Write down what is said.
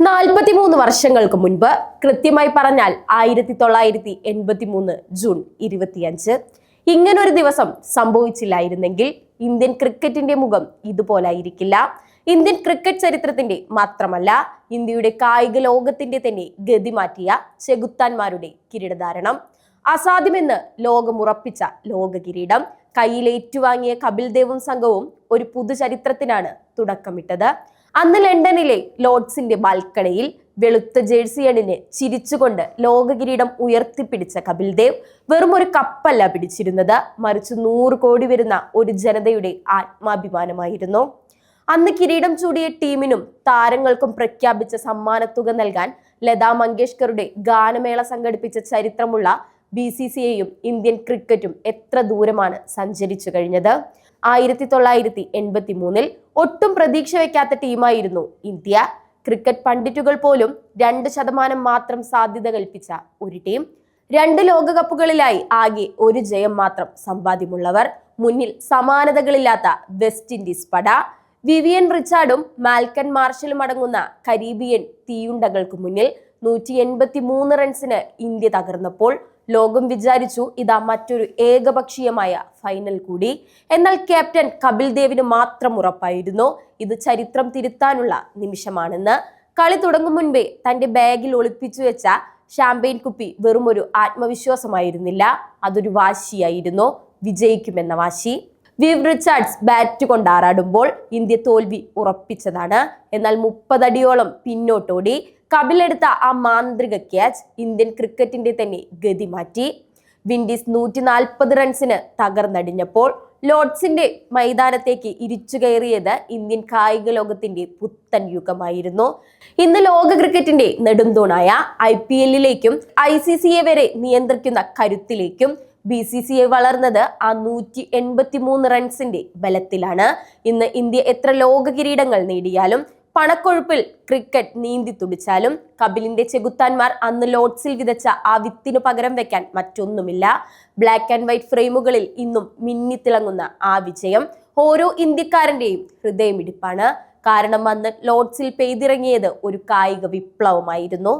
43 വർഷങ്ങൾക്ക് മുൻപ്, കൃത്യമായി പറഞ്ഞാൽ 1983 ജൂൺ 25, ഇങ്ങനൊരു ദിവസം സംഭവിച്ചില്ലായിരുന്നെങ്കിൽ ഇന്ത്യൻ ക്രിക്കറ്റിന്റെ മുഖം ഇതുപോലായിരിക്കില്ല. ഇന്ത്യൻ ക്രിക്കറ്റ് ചരിത്രത്തിന്റെ മാത്രമല്ല, ഇന്ത്യയുടെ കായിക ലോകത്തിന്റെ തന്നെ ഗതി മാറ്റിയ ചെകുത്താന്മാരുടെ കിരീടധാരണം. അസാധ്യമെന്ന് ലോകമുറപ്പിച്ച ലോക കിരീടം കയ്യിലേറ്റുവാങ്ങിയ കപിൽ ദേവും സംഘവും ഒരു പുതുചരിത്രത്തിനാണ് തുടക്കമിട്ടത്. അന്ന് ലണ്ടനിലെ ലോർഡ്സിന്റെ ബാൽക്കണിയിൽ വെളുത്ത ജേഴ്സി അണിഞ്ഞ് ചിരിച്ചുകൊണ്ട് ലോക കിരീടം ഉയർത്തിപ്പിടിച്ച കപിൽ ദേവ് വെറും ഒരു കപ്പല്ല പിടിച്ചിരുന്നത്, മറിച്ച് 100 കോടി വരുന്ന ഒരു ജനതയുടെ ആത്മാഭിമാനമായിരുന്നു. അന്ന് കിരീടം ചൂടിയ ടീമിനും താരങ്ങൾക്കും പ്രഖ്യാപിച്ച സമ്മാനത്തുക നൽകാൻ ലതാ മങ്കേഷ്കറുടെ ഗാനമേള സംഘടിപ്പിച്ച ചരിത്രമുള്ള BCCIയും ഇന്ത്യൻ ക്രിക്കറ്റും എത്ര ദൂരമാണ് സഞ്ചരിച്ചു കഴിഞ്ഞത്. 1983 ഒട്ടും പ്രതീക്ഷ വയ്ക്കാത്ത ടീമായിരുന്നു ഇന്ത്യ. ക്രിക്കറ്റ് പണ്ഡിറ്റുകൾ പോലും 2% മാത്രം സാധ്യത കൽപ്പിച്ച ഒരു ടീം. 2 ലോകകപ്പുകളിലായി ആകെ ഒരു ജയം മാത്രം സമ്പാദ്യമുള്ളവർ. മുന്നിൽ സമാനതകളില്ലാത്ത വെസ്റ്റ് ഇൻഡീസ് പട. വിവിയൻ റിച്ചാർഡും മാൽക്കൻ മാർഷലും അടങ്ങുന്ന കരീബിയൻ തീയുണ്ടകൾക്ക് മുന്നിൽ 183 റൺസിന് ഇന്ത്യ തകർന്നപ്പോൾ ലോകം വിചാരിച്ചു, ഇതാ മറ്റൊരു ഏകപക്ഷീയമായ ഫൈനൽ കൂടി. എന്നാൽ ക്യാപ്റ്റൻ കപിൽ ദേവിന് മാത്രം ഉറപ്പായിരുന്നു ഇത് ചരിത്രം തിരുത്താനുള്ള നിമിഷമാണെന്ന്. കളി തുടങ്ങും മുൻപേ തന്റെ ബാഗിൽ ഒളിപ്പിച്ചു വെച്ച ഷാമ്പെയിൻ കുപ്പി വെറും ഒരു ആത്മവിശ്വാസമായിരുന്നില്ല, അതൊരു വാശിയായിരുന്നു, വിജയിക്കുമെന്ന വാശി. വിവ് റിച്ചാർഡ്സ് ബാറ്റ് കൊണ്ട് ആറാടുമ്പോൾ ഇന്ത്യ തോൽവി ഉറപ്പിച്ചതാണ്. എന്നാൽ 30 അടിയോളം പിന്നോട്ടോടി കപിലെടുത്ത ആ മാന്ത്രിക ക്യാച്ച് ഇന്ത്യൻ ക്രിക്കറ്റിന്റെ തന്നെ ഗതി മാറ്റി. വിൻഡീസ് 140 റൺസിന് തകർന്നടിഞ്ഞപ്പോൾ ലോർഡ്സിന്റെ മൈതാനത്തേക്ക് ഇരിച്ചു കയറിയത് ഇന്ത്യൻ കായിക ലോകത്തിന്റെ പുത്തൻ യുഗമായിരുന്നു. ഇന്ന് ലോക ക്രിക്കറ്റിന്റെ നെടുംതൂണായ IPLലേക്കും ICCയെ വരെ നിയന്ത്രിക്കുന്ന കരുത്തിലേക്കും BCCI വളർന്നത് ആ 183 റൺസിന്റെ ബലത്തിലാണ്. ഇന്ന് ഇന്ത്യ എത്ര ലോക കിരീടങ്ങൾ നേടിയാലും, പണക്കൊഴുപ്പിൽ ക്രിക്കറ്റ് നീന്തി തുടിച്ചാലും, കപിലിന്റെ ചെകുത്താന്മാർ അന്ന് ലോർഡ്സിൽ വിതച്ച ആ വിത്തിനു പകരം വെക്കാൻ മറ്റൊന്നുമില്ല. ബ്ലാക്ക് ആൻഡ് വൈറ്റ് ഫ്രെയിമുകളിൽ ഇന്നും മിന്നിത്തിളങ്ങുന്ന ആ വിജയം ഓരോ ഇന്ത്യക്കാരന്റെയും ഹൃദയമിടിപ്പാണ്. കാരണം അന്ന് ലോർഡ്സിൽ പെയ്തിറങ്ങിയത് ഒരു കായിക വിപ്ലവമായിരുന്നു.